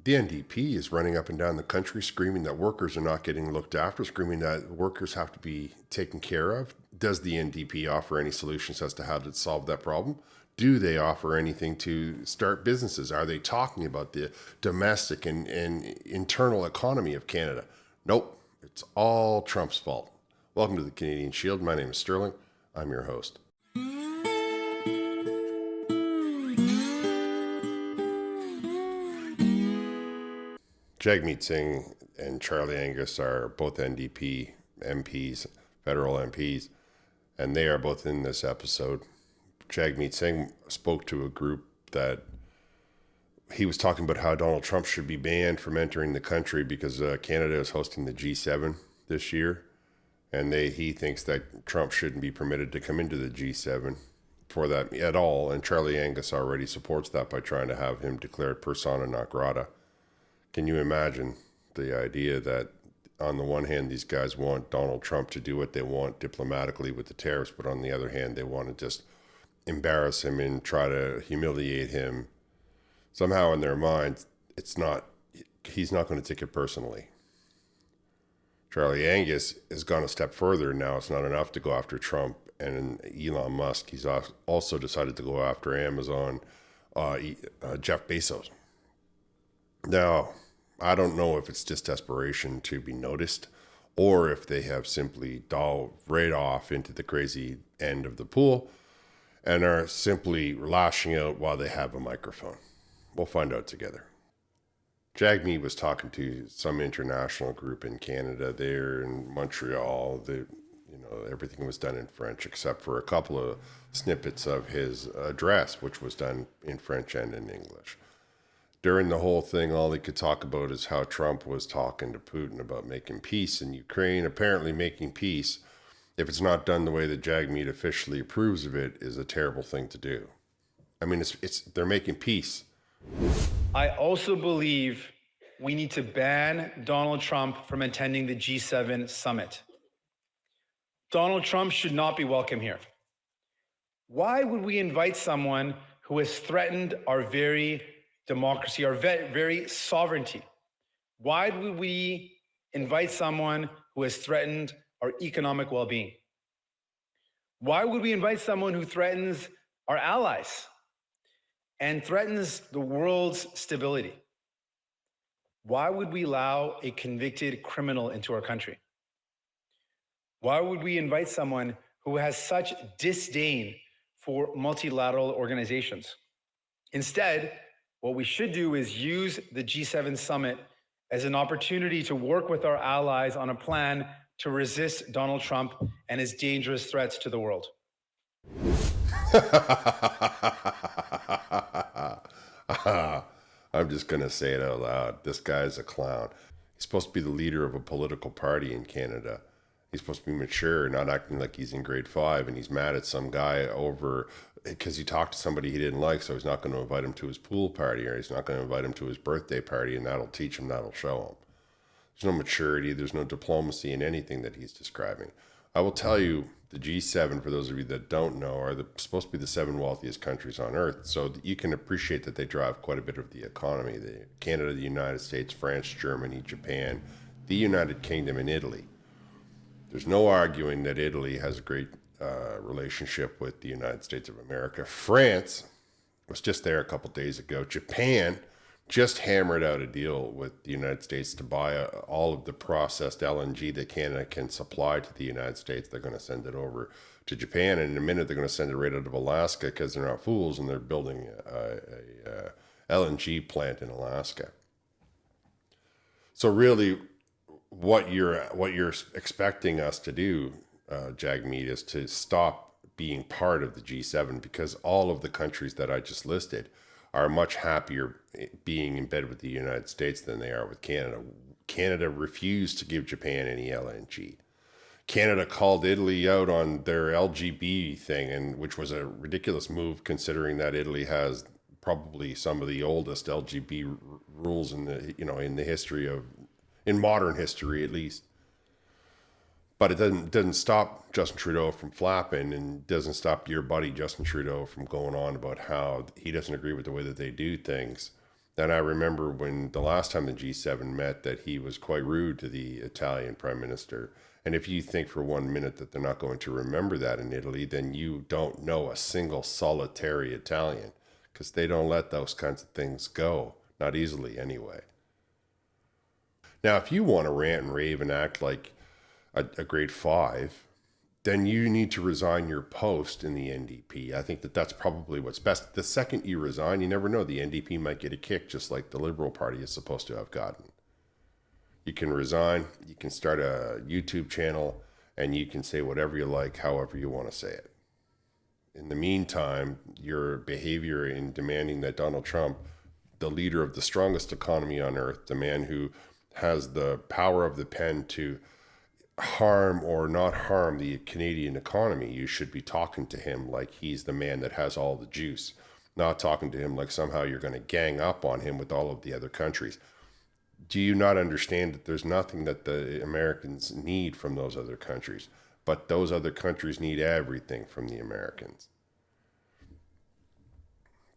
The NDP is running up and down the country screaming that workers are not getting looked after, screaming that workers have to be taken care of. Does the NDP offer any solutions as to how to solve that problem? Do they offer anything to start businesses? Are they talking about the domestic and internal economy of Canada? Nope, it's all Trump's fault. Welcome to the Canadian Shield. My name is Sterling. I'm your host. Jagmeet Singh and Charlie Angus are both NDP MPs, federal MPs, and they are both in this episode. Jagmeet Singh spoke to a group that he was talking about how Donald Trump should be banned from entering the country because Canada is hosting the G7 this year, and he thinks that Trump shouldn't be permitted to come into the G7 for that at all, and Charlie Angus already supports that by trying to have him declared persona non grata. Can you imagine the idea that on the one hand, these guys want Donald Trump to do what they want diplomatically with the tariffs, but on the other hand, they want to just embarrass him and try to humiliate him. Somehow in their minds, he's not going to take it personally. Charlie Angus has gone a step further. Now it's not enough to go after Trump and Elon Musk. He's also decided to go after Amazon, Jeff Bezos. Now, I don't know if it's just desperation to be noticed or if they have simply dove right off into the crazy end of the pool and are simply lashing out while they have a microphone. We'll find out together. Jagmeet was talking to some international group in Canada there in Montreal. Everything was done in French except for a couple of snippets of his address, which was done in French and in English. During the whole thing, all he could talk about is how Trump was talking to Putin about making peace in Ukraine. Apparently making peace, if it's not done the way that Jagmeet officially approves of it, is a terrible thing to do. I mean, they're making peace. I also believe we need to ban Donald Trump from attending the G7 summit. Donald Trump should not be welcome here. Why would we invite someone who has threatened our very democracy, our very sovereignty? Why would we invite someone who has threatened our economic well-being? Why would we invite someone who threatens our allies and threatens the world's stability? Why would we allow a convicted criminal into our country? Why would we invite someone who has such disdain for multilateral organizations? Instead, what we should do is use the G7 summit as an opportunity to work with our allies on a plan to resist Donald Trump and his dangerous threats to the world. I'm just going to say it out loud. This guy's a clown. He's supposed to be the leader of a political party in Canada. He's supposed to be mature, not acting like he's in grade 5, and he's mad at some guy over because he talked to somebody he didn't like, so he's not going to invite him to his pool party, or he's not going to invite him to his birthday party, and that'll teach him, that'll show him. There's no maturity, there's no diplomacy in anything that he's describing. I will tell you, the G7, for those of you that don't know, are supposed to be the 7 wealthiest countries on earth, so that you can appreciate that they drive quite a bit of the economy. Canada, the United States, France, Germany, Japan, the United Kingdom, and Italy. There's no arguing that Italy has a great relationship with the United States of America. France was just there a couple days ago. Japan just hammered out a deal with the United States to buy all of the processed LNG that Canada can supply to the United States. They're going to send it over to Japan, and in a minute they're going to send it right out of Alaska because they're not fools, and they're building a LNG plant in Alaska. So really, what you're expecting us to do, Jagmeet, is to stop being part of the G7, because all of the countries that I just listed are much happier being in bed with the United States than they are with Canada. Canada refused to give Japan any LNG. Canada called Italy out on their LGB thing, and which was a ridiculous move considering that Italy has probably some of the oldest LGB rules in the history of, in modern history at least. But it doesn't stop Justin Trudeau from flapping, and doesn't stop your buddy Justin Trudeau from going on about how he doesn't agree with the way that they do things. And I remember when the last time the G7 met that he was quite rude to the Italian prime minister. And if you think for 1 minute that they're not going to remember that in Italy, then you don't know a single solitary Italian, because they don't let those kinds of things go, not easily anyway. Now, if you want to rant and rave and act like a grade five, then you need to resign your post in the NDP. I think that that's probably what's best. The second you resign, you never know. The NDP might get a kick, just like the Liberal Party is supposed to have gotten. You can resign, you can start a YouTube channel, and you can say whatever you like, however you want to say it. In the meantime, your behavior in demanding that Donald Trump, the leader of the strongest economy on earth, the man who has the power of the pen to harm or not harm the Canadian economy, you should be talking to him like he's the man that has all the juice, not talking to him like somehow you're going to gang up on him with all of the other countries. Do you not understand that there's nothing that the Americans need from those other countries, but those other countries need everything from the Americans?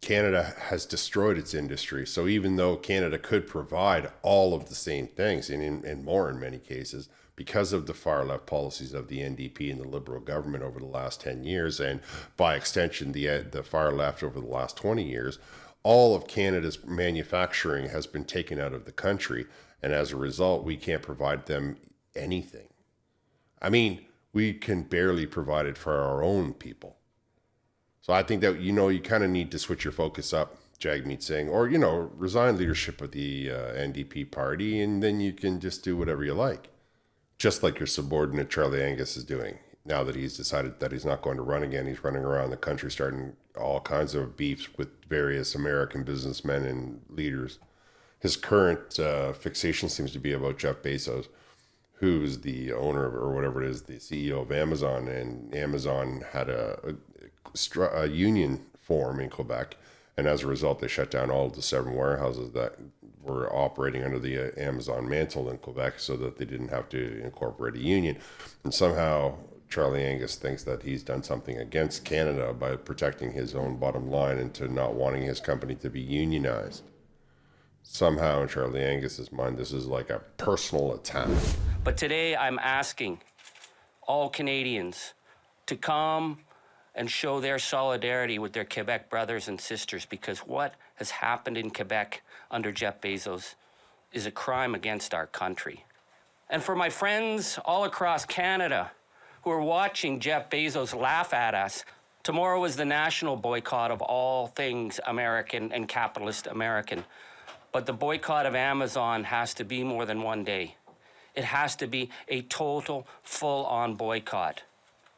Canada has destroyed its industry. So even though Canada could provide all of the same things and more in many cases, because of the far left policies of the NDP and the Liberal government over the last 10 years, and by extension, the far left over the last 20 years, all of Canada's manufacturing has been taken out of the country. And as a result, we can't provide them anything. I mean, we can barely provide it for our own people. So I think that, you kind of need to switch your focus up, Jagmeet Singh, or, resign leadership of the NDP party, and then you can just do whatever you like. Just like your subordinate Charlie Angus is doing. Now that he's decided that he's not going to run again, he's running around the country starting all kinds of beefs with various American businessmen and leaders. His current fixation seems to be about Jeff Bezos, who's the owner of, or whatever it is, the CEO of Amazon. And Amazon had a union form in Quebec. And as a result, they shut down all of the 7 warehouses that were operating under the Amazon mantle in Quebec so that they didn't have to incorporate a union. And somehow Charlie Angus thinks that he's done something against Canada by protecting his own bottom line and to not wanting his company to be unionized. Somehow in Charlie Angus's mind, this is like a personal attack. But today I'm asking all Canadians to come and show their solidarity with their Quebec brothers and sisters, because what has happened in Quebec under Jeff Bezos is a crime against our country. And for my friends all across Canada who are watching Jeff Bezos laugh at us, tomorrow is the national boycott of all things American and capitalist American. But the boycott of Amazon has to be more than one day. It has to be a total, full-on boycott.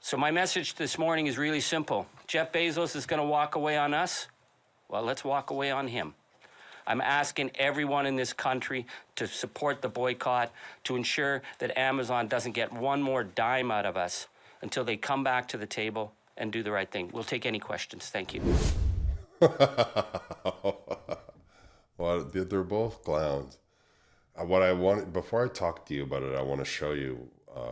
So my message this morning is really simple. Jeff Bezos is going to walk away on us. Well, let's walk away on him. I'm asking everyone in this country to support the boycott, to ensure that Amazon doesn't get one more dime out of us until they come back to the table and do the right thing. We'll take any questions. Thank you. Well, they're both clowns. What I want, before I talk to you about it, I want to show you,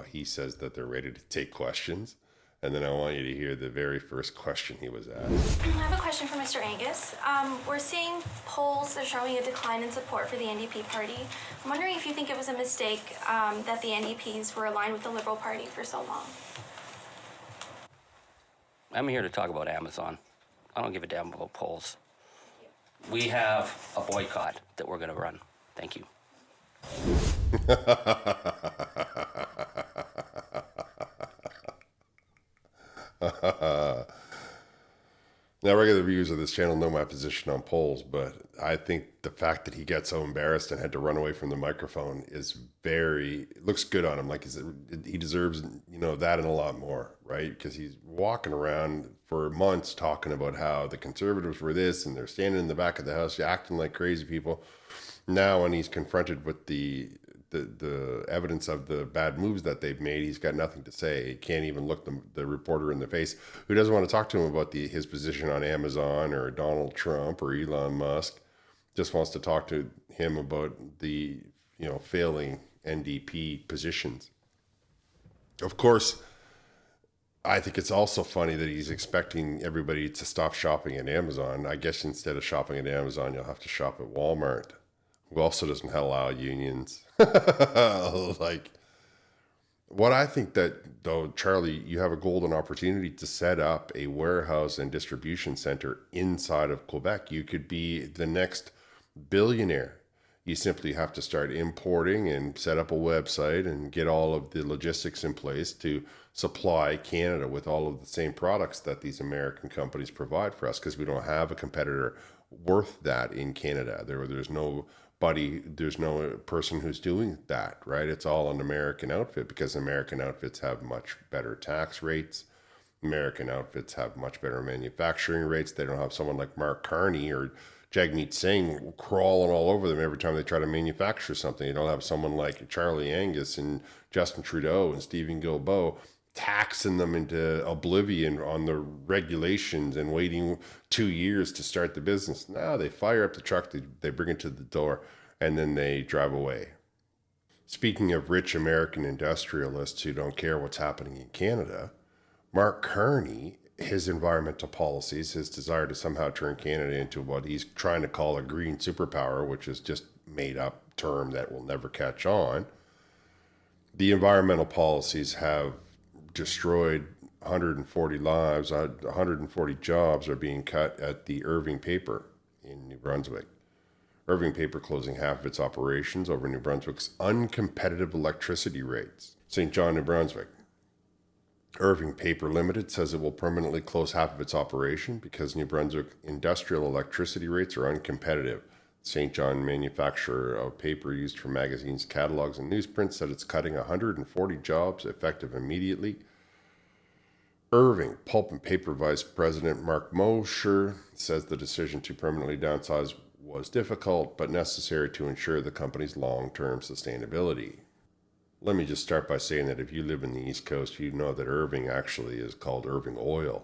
he says that they're ready to take questions. And then I want you to hear the very first question he was asked. I have a question for Mr. Angus. We're seeing polls that are showing a decline in support for the NDP party. I'm wondering if you think it was a mistake that the NDPs were aligned with the Liberal Party for so long. I'm here to talk about Amazon. I don't give a damn about polls. We have a boycott that we're going to run. Thank you. Now, regular viewers of this channel know my position on polls, but I think the fact that he got so embarrassed and had to run away from the microphone looks good on him. Like he deserves, that and a lot more, right? Because he's walking around for months talking about how the conservatives were this and they're standing in the back of the house acting like crazy people. Now, when he's confronted with the evidence of the bad moves that they've made, he's got nothing to say. He can't even look the reporter in the face, who doesn't want to talk to him about his position on Amazon or Donald Trump or Elon Musk. Just wants to talk to him about the failing NDP positions. Of course, I think it's also funny that he's expecting everybody to stop shopping at Amazon. I guess instead of shopping at Amazon, you'll have to shop at Walmart, who also doesn't allow unions. Like, what I think that, though, Charlie, you have a golden opportunity to set up a warehouse and distribution center inside of Quebec. You could be the next billionaire. You simply have to start importing and set up a website and get all of the logistics in place to supply Canada with all of the same products that these American companies provide for us, because we don't have a competitor worth that in Canada. There's no person who's doing that, right? It's all an American outfit, because American outfits have much better tax rates. American outfits have much better manufacturing rates. They don't have someone like Mark Carney or Jagmeet Singh crawling all over them every time they try to manufacture something. You don't have someone like Charlie Angus and Justin Trudeau and Stephen Guilbeault taxing them into oblivion on the regulations and waiting 2 years to start the business. Now they fire up the truck, they bring it to the door, and then they drive away. Speaking of rich American industrialists who don't care what's happening in Canada, Mark Carney, his environmental policies, his desire to somehow turn Canada into what he's trying to call a green superpower, which is just made up term that will never catch on. The environmental policies have destroyed 140 lives, 140 jobs are being cut at the Irving Paper in New Brunswick. Irving Paper closing half of its operations over New Brunswick's uncompetitive electricity rates. St. John, New Brunswick. Irving Paper Limited says it will permanently close half of its operation because New Brunswick industrial electricity rates are uncompetitive. St. John, manufacturer of paper used for magazines, catalogs, and newsprints, said it's cutting 140 jobs effective immediately. Irving Pulp and Paper Vice President Mark Mosher says the decision to permanently downsize was difficult but necessary to ensure the company's long-term sustainability. Let me just start by saying that if you live in the East Coast, you know that Irving actually is called Irving Oil.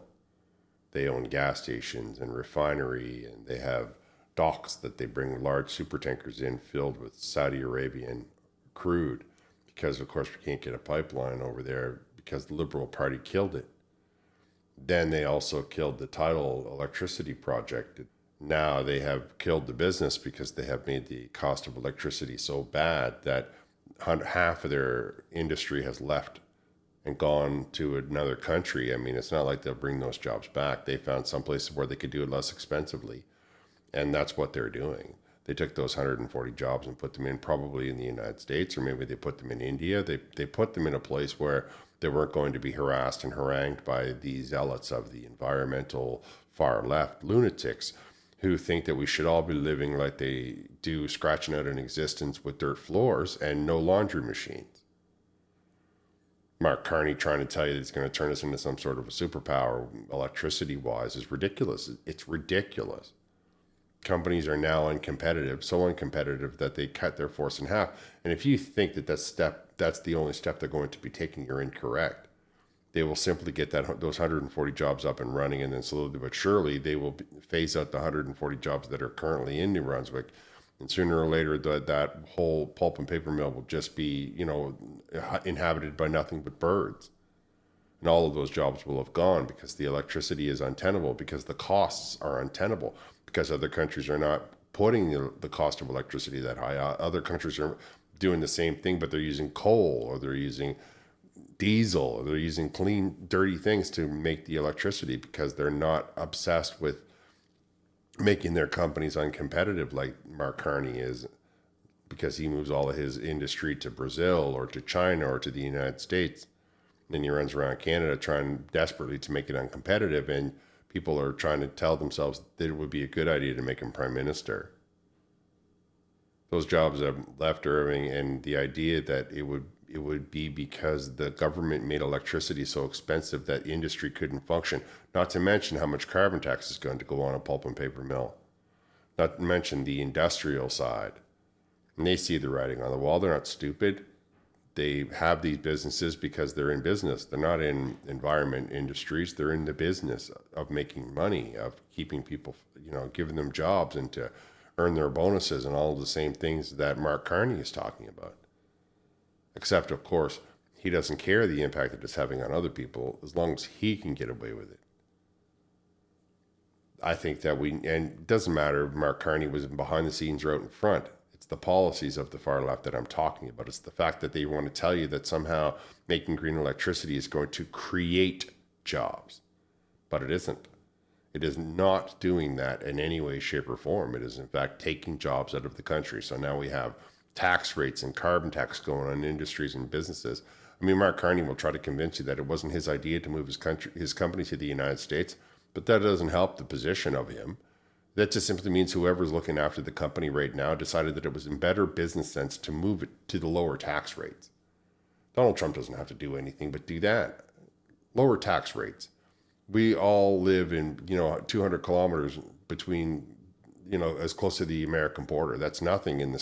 They own gas stations and refinery, and they have docks that they bring large super tankers in filled with Saudi Arabian crude, because of course we can't get a pipeline over there because the Liberal Party killed it. Then they also killed the tidal electricity project. Now they have killed the business because they have made the cost of electricity so bad that half of their industry has left and gone to another country. I mean, it's not like they'll bring those jobs back. They found some places where they could do it less expensively, and that's what they're doing. They took those 140 jobs and put them in probably in the United States, or maybe they put them in India. They put them in a place where they weren't going to be harassed and harangued by the zealots of the environmental far left lunatics who think that we should all be living like they do, scratching out an existence with dirt floors and no laundry machines. Mark Carney trying to tell you that he's going to turn us into some sort of a superpower electricity-wise is ridiculous. It's ridiculous. Companies are now uncompetitive, so uncompetitive that they cut their force in half. And if you think that that's the only step they're going to be taking, you're incorrect. They will simply get those 140 jobs up and running, and then slowly but surely they will phase out the 140 jobs that are currently in New Brunswick. And sooner or later, that whole pulp and paper mill will just be, inhabited by nothing but birds. And all of those jobs will have gone because the electricity is untenable, because the costs are untenable, because other countries are not putting the cost of electricity that high. Other countries are doing the same thing, but they're using coal, or they're using diesel, or they're using clean, dirty things to make the electricity, because they're not obsessed with making their companies uncompetitive like Mark Carney is, because he moves all of his industry to Brazil or to China or to the United States. Then he runs around Canada trying desperately to make it uncompetitive, and people are trying to tell themselves that it would be a good idea to make him prime minister. Those jobs have left Irving, and the idea that it would be because the government made electricity so expensive that industry couldn't function, not to mention how much carbon tax is going to go on a pulp and paper mill, not to mention the industrial side. And they see the writing on the wall. They're not stupid. They have these businesses because they're in business. They're not in environment industries. They're in the business of making money, of keeping people, giving them jobs and to earn their bonuses and all of the same things that Mark Carney is talking about. Except, of course, He doesn't care the impact that it's having on other people as long as he can get away with it. I think that and it doesn't matter if Mark Carney was behind the scenes or out in front. It's the policies of the far left that I'm talking about. It's the fact that they want to tell you that somehow making green electricity is going to create jobs, but it isn't. It is not doing that in any way, shape, or form. It is, in fact, taking jobs out of the country. So now we have tax rates and carbon tax going on in industries and businesses. I mean, Mark Carney will try to convince you that it wasn't his idea to move his company to the United States, but that doesn't help the position of him. That just simply means whoever's looking after the company right now decided that it was in better business sense to move it to the lower tax rates. Donald Trump doesn't have to do anything but do that. Lower tax rates. We all live in, 200 kilometers between, as close to the American border. That's nothing in the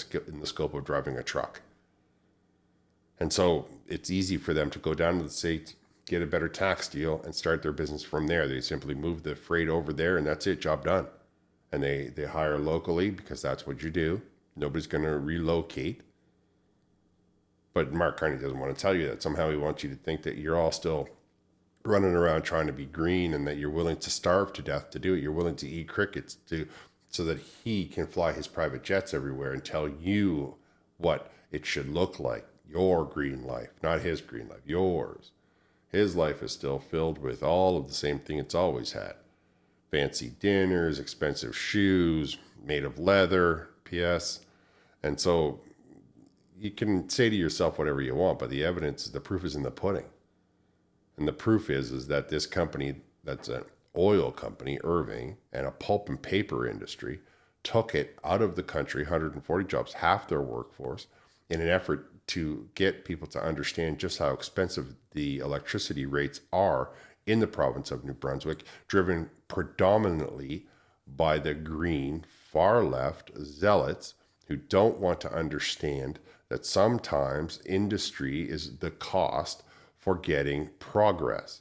scope of driving a truck. And so it's easy for them to go down to the States, get a better tax deal, and start their business from there. They simply move the freight over there, and that's it, job done. And they hire locally because that's what you do. Nobody's going to relocate. But Mark Carney doesn't want to tell you that. Somehow he wants you to think that you're all still running around trying to be green and that you're willing to starve to death to do it. You're willing to eat crickets so that he can fly his private jets everywhere and tell you what it should look like. Your green life, not his green life, yours. His life is still filled with all of the same thing it's always had. Fancy dinners, expensive shoes, made of leather, PS. And so you can say to yourself whatever you want, but the proof is in the pudding. And the proof is that this company, that's an oil company, Irving, and a pulp and paper industry, took it out of the country, 140 jobs, half their workforce, in an effort to get people to understand just how expensive the electricity rates are in the province of New Brunswick, driven predominantly by the green far left zealots who don't want to understand that sometimes industry is the cost for getting progress.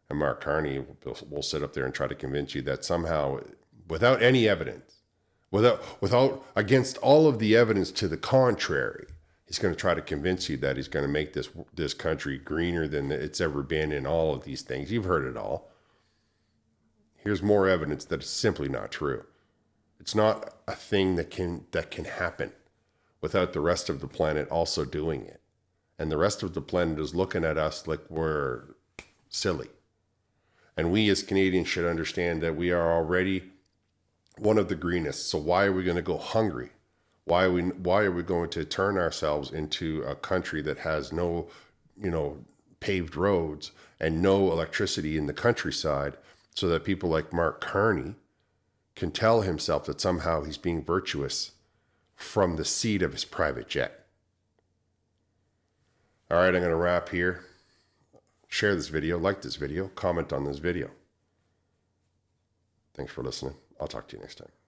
And Mark Carney will sit up there and try to convince you that somehow, without any evidence, against all of the evidence to the contrary, he's going to try to convince you that he's going to make this country greener than it's ever been in all of these things. You've heard it all. Here's more evidence that it's simply not true. It's not a thing that can happen without the rest of the planet also doing it. And the rest of the planet is looking at us like we're silly. And we as Canadians should understand that we are already one of the greenest. So why are we going to go hungry? Why are we going to turn ourselves into a country that has no, paved roads and no electricity in the countryside so that people like Mark Carney can tell himself that somehow he's being virtuous from the seat of his private jet? All right, I'm going to wrap here. Share this video, like this video, comment on this video. Thanks for listening. I'll talk to you next time.